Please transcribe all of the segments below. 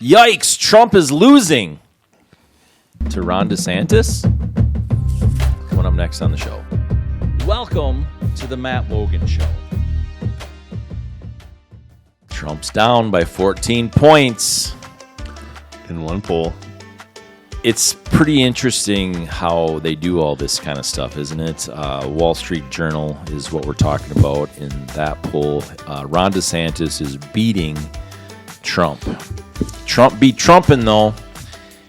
Yikes, Trump is losing to Ron DeSantis. Coming up next on the show. Welcome to the Matt Logan Show. Trump's down by 14 points. In one poll. It's pretty interesting how they do all this kind of stuff, isn't it? Wall Street Journal is what we're talking about in that poll. Ron DeSantis is beating Trump. Trump beat Trumpin', though.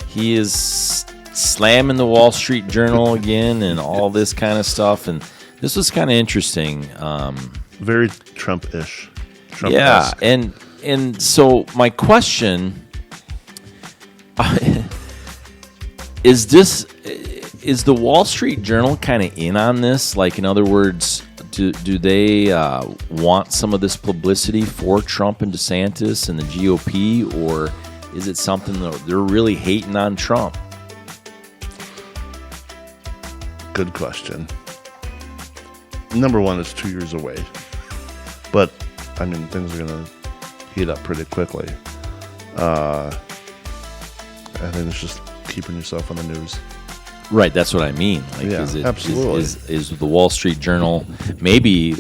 He is slamming the Wall Street Journal again and all this kind of stuff. And this was kind of interesting. Very Trump-ish. Yeah, and so my question is the Wall Street Journal kind of in on this? Like, in other words, do they want some of this publicity for Trump and DeSantis and the GOP, or is it something that they're really hating on Trump? Good question. Number one, it's 2 years away. But, I mean, things are going to heat up pretty quickly. I think it's just keeping yourself on the news. Right, that's what I mean. Like, yeah, absolutely. Is the Wall Street Journal maybe?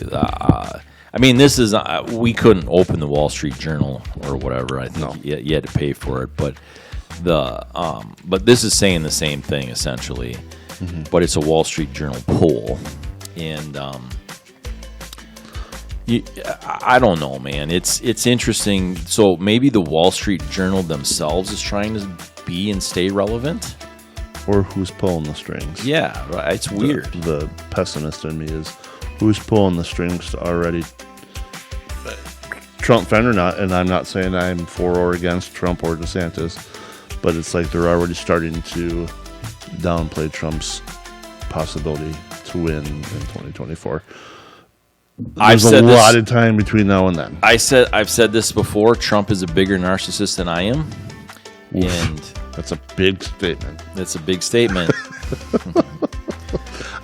I mean, this is we couldn't open the Wall Street Journal or whatever. I think you had to pay for it, but this is saying the same thing essentially. Mm-hmm. But it's a Wall Street Journal poll, and I don't know, man. It's interesting. So maybe the Wall Street Journal themselves is trying to be and stay relevant. Or who's pulling the strings? Yeah, right. It's weird. The pessimist in me is who's pulling the strings to already Trump fan or not. And I'm not saying I'm for or against Trump or DeSantis, but it's like they're already starting to downplay Trump's possibility to win in 2024. There's a lot of time between now and then. I've said this before. Trump is a bigger narcissist than I am. Oof. And that's a big statement. That's a big statement.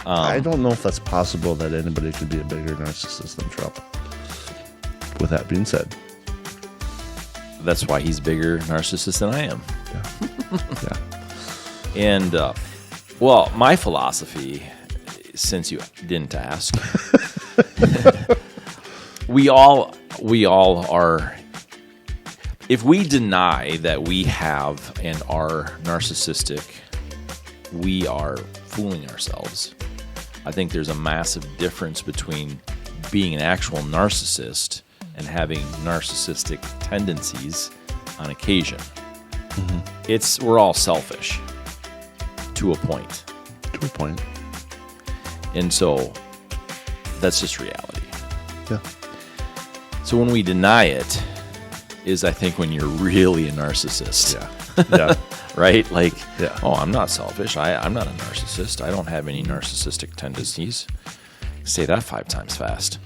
I don't know if that's possible that anybody could be a bigger narcissist than Trump. With that being said. That's why he's bigger narcissist than I am. Yeah. And, well, my philosophy, since you didn't ask, we all are. If we deny that we have and are narcissistic, we are fooling ourselves. I think there's a massive difference between being an actual narcissist and having narcissistic tendencies on occasion. Mm-hmm. We're all selfish to a point. To a point. And so that's just reality. Yeah. So when we deny it, is I think when you're really a narcissist. Yeah. Right? Like, yeah. Oh, I'm not selfish. I'm not a narcissist. I don't have any narcissistic tendencies. Say that 5 times fast.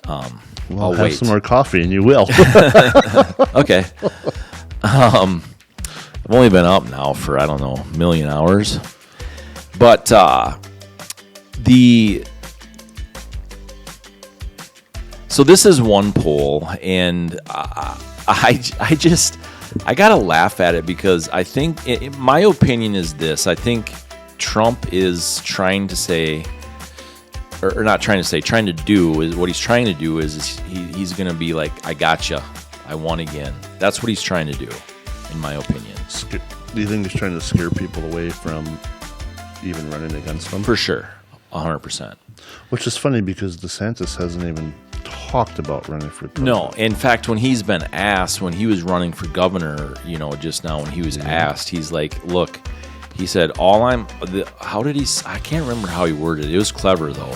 Well, have some more coffee and you will. Okay. I've only been up now for, I don't know, a million hours. But so this is one poll, and I gotta laugh at it because I think, my opinion is this. I think Trump is trying to say, or not trying to say, trying to do is what he's trying to do is he's gonna be like, I gotcha, I won again. That's what he's trying to do, in my opinion. Do you think he's trying to scare people away from even running against him? For sure, 100%. Which is funny because DeSantis hasn't even talked about running for president. No, in fact, when he's been asked, when he was running for governor, just now, when he was asked, he's like, look, he said, how did he, I can't remember how he worded it. It was clever, though.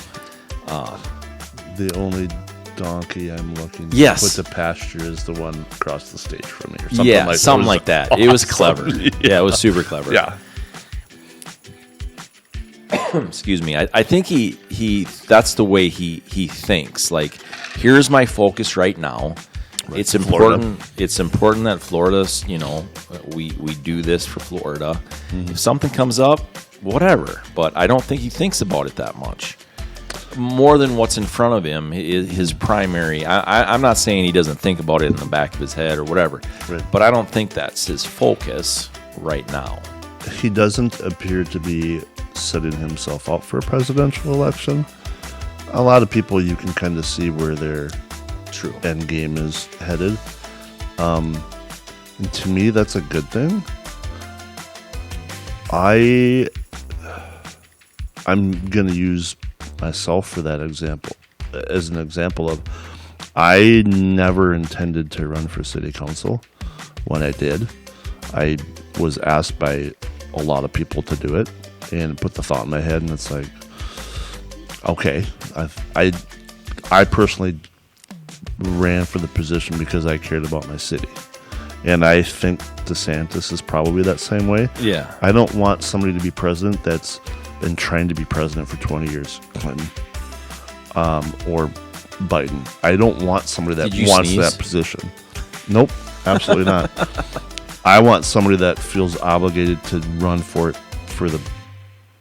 The only donkey I'm looking to yes. put to pasture is the one across the stage from me. Or something yeah, like something like that. Awesome. It was clever. Yeah, it was super clever. Yeah. Excuse me. I think he that's the way he thinks. Like, here's my focus right now. Right. It's important. Florida. It's important that Florida's, we do this for Florida. Mm-hmm. If something comes up, whatever. But I don't think he thinks about it that much. more than what's in front of him, his primary. I'm not saying he doesn't think about it in the back of his head or whatever, Right. but I don't think that's his focus right now. He doesn't appear to be setting himself up for a presidential election. A lot of people, you can kind of see where their True. end game is headed. And to me, that's a good thing. I'm going to use myself for that example, as an example of, I never intended to run for city council. When I did, I was asked by a lot of people to do it, and put the thought in my head, and it's like, okay, I personally ran for the position because I cared about my city. And I think DeSantis is probably that same way. Yeah. I don't want somebody to be president that's been trying to be president for 20 years, Clinton, or Biden. I don't want somebody that wants sneeze? that position. Nope, absolutely not. I want somebody that feels obligated to run for it for the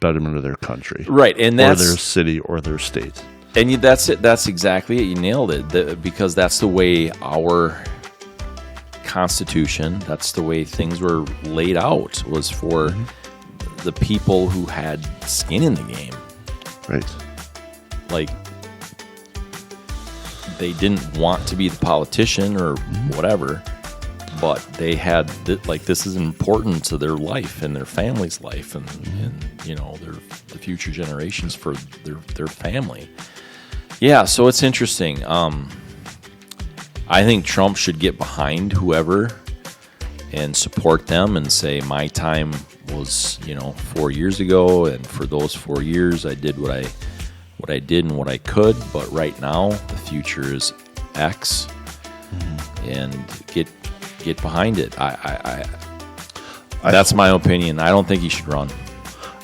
betterment of their country. Right, and or that's their city or their state. And that's it. That's exactly it. You nailed it. Because that's the way our Constitution, that's the way things were laid out, was for the people who had skin in the game. Right. Like, they didn't want to be the politician or whatever, but they had, this is important to their life and their family's life and you know, the future generations for their family. Yeah, so it's interesting. I think Trump should get behind whoever and support them and say, my time was, 4 years ago, and for those 4 years I did what I did and what I could, but right now the future is X, and get behind it. That's my opinion. I don't think he should run.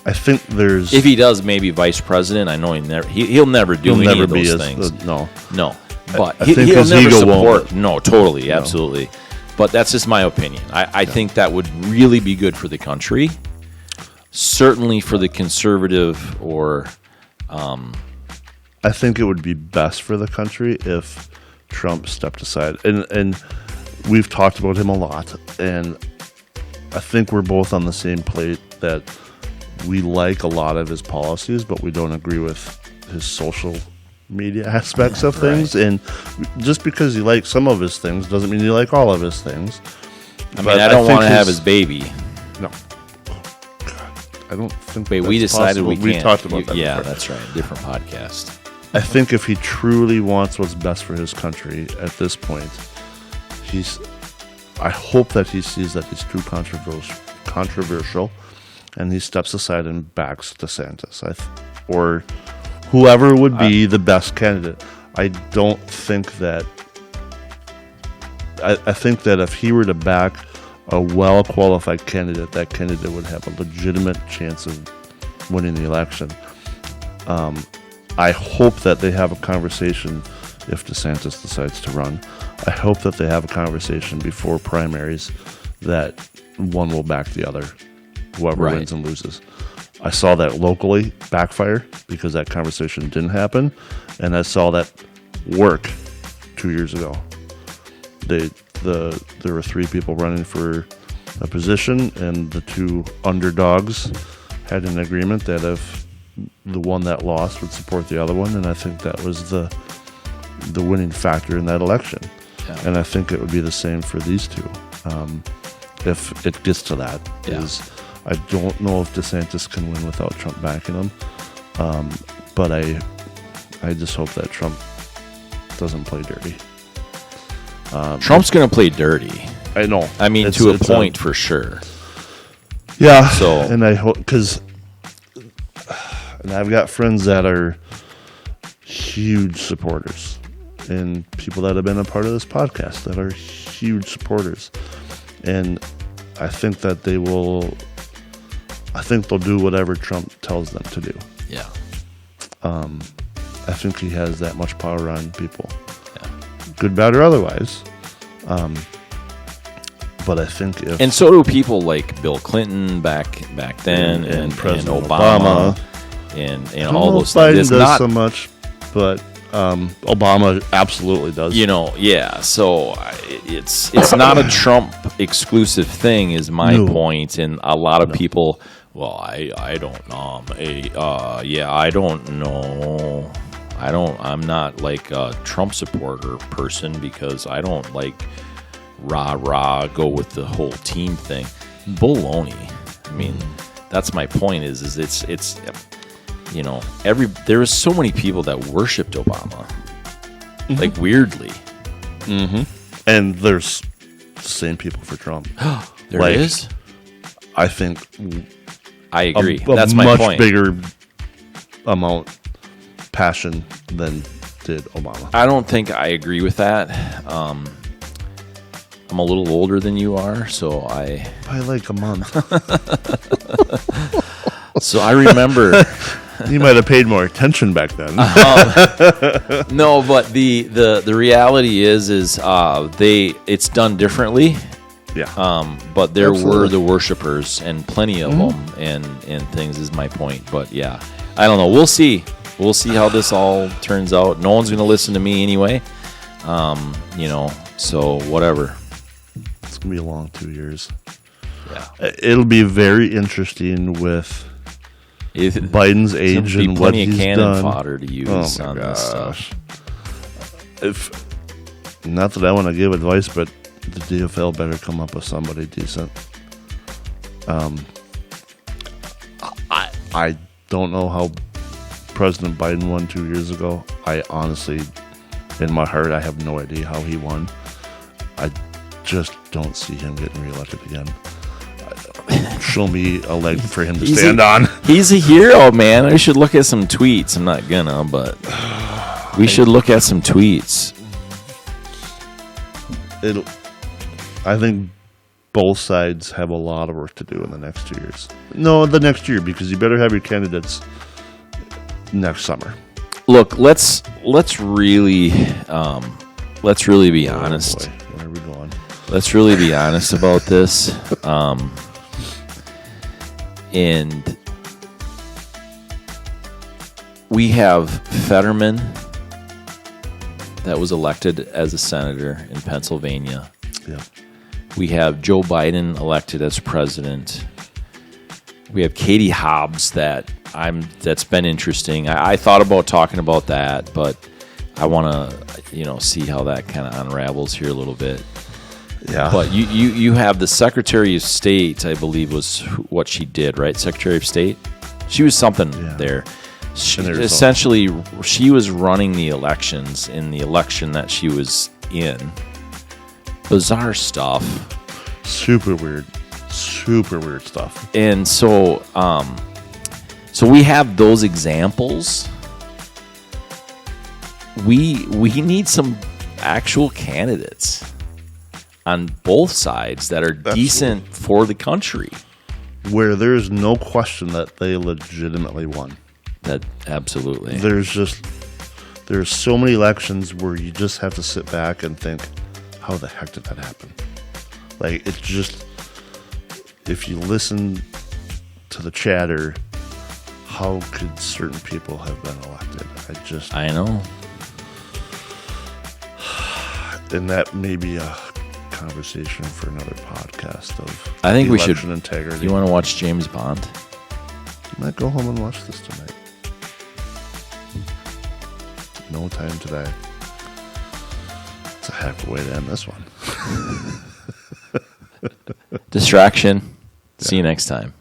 I think there's... If he does, maybe vice president. I know he'll never do any of those things. No. But I think he'll his never ego support. won't. No, totally, absolutely. But that's just my opinion. I think that would really be good for the country. Certainly for the conservative or... I think it would be best for the country if Trump stepped aside. And we've talked about him a lot. And I think we're both on the same plate that we like a lot of his policies, but we don't agree with his social media aspects of things. Right. And just because you like some of his things doesn't mean you like all of his things. I mean, I don't want to have his baby. No. I don't think Wait, we decided possible. we can't. We talked about that Yeah, before. that's right. Different podcast. I think if he truly wants what's best for his country at this point, I hope that he sees that he's too controversial, and he steps aside and backs DeSantis, or whoever would be the best candidate. I don't think that. I think that if he were to back a well-qualified candidate, that candidate would have a legitimate chance of winning the election. I hope that they have a conversation if DeSantis decides to run. I hope that they have a conversation before primaries that one will back the other, whoever Right. wins and loses. I saw that locally backfire because that conversation didn't happen, and I saw that work 2 years ago. There were 3 people running for a position, and the 2 underdogs had an agreement that if the one that lost would support the other one, and I think that was the winning factor in that election. Yeah. And I think it would be the same for these 2. If it gets to that, I don't know if DeSantis can win without Trump backing him, but I just hope that Trump doesn't play dirty. Trump's going to play dirty. I know. I mean, to a point for sure. Yeah. So, and I hope, because I've got friends that are huge supporters, and people that have been a part of this podcast that are huge supporters, and I think that they'll do whatever Trump tells them to do. yeah. I think he has that much power on people, good, bad, or otherwise. But I think if... And so do people like Bill Clinton back then, and President Obama, and all those things. Biden It's does not so much. but Obama absolutely does. Yeah. So it's not a Trump exclusive thing, is my point, and a lot of people. Well, I don't I don't know. I'm not like a Trump supporter person because I don't like rah go with the whole team thing. Baloney. I mean, that's my point. Is it's there is so many people that worshipped Obama, like weirdly. And there's the same people for Trump. There is. I think. I agree. A That's my much point. Bigger passion than did Obama. I don't think I agree with that. I'm a little older than you are, so by like a month. So I remember. You might have paid more attention back then. No, but the reality is it's done differently. Yeah. But there were the worshipers and plenty of them and things is my point. But yeah, I don't know. We'll see. We'll see how this all turns out. No one's going to listen to me anyway. So whatever. It's going to be a long 2 years. Yeah. It'll be very interesting with Biden's age and what he's done. Plenty of cannon fodder to use on this stuff. Not that I want to give advice, but the DFL better come up with somebody decent. I don't know how President Biden won 2 years ago. I honestly, in my heart, I have no idea how he won. I just don't see him getting reelected again. Show me a leg for him to stand on. He's a hero, man. I should look at some tweets. I'm not gonna, but we should look at some tweets. I think both sides have a lot of work to do in the next 2 years. No, the next year, because you better have your candidates next summer. Look, let's really be honest. Boy, where are we going? Let's really be honest about this. And we have Fetterman that was elected as a senator in Pennsylvania. Yeah. We have Joe Biden elected as president. We have Katie Hobbs that's been interesting. I thought about talking about that, but I want to see how that kind of unravels here a little bit. Yeah. But you have the Secretary of State, I believe, was what she did, right? Secretary of State? She was something there. Essentially, she was running the elections in the election that she was in. Bizarre stuff. Super weird stuff. And so we have those examples. We need some actual candidates on both sides that are decent for the country. Where there's no question that they legitimately won. That absolutely. There's so many elections where you just have to sit back and think, how the heck did that happen? Like, it's just, if you listen to the chatter, how could certain people have been elected? I know. And that may be a conversation for another podcast of I think we should integrity. You want to watch James Bond? I might go home and watch this tonight. No time today. It's a heck of a way to end this one. Distraction. See you next time.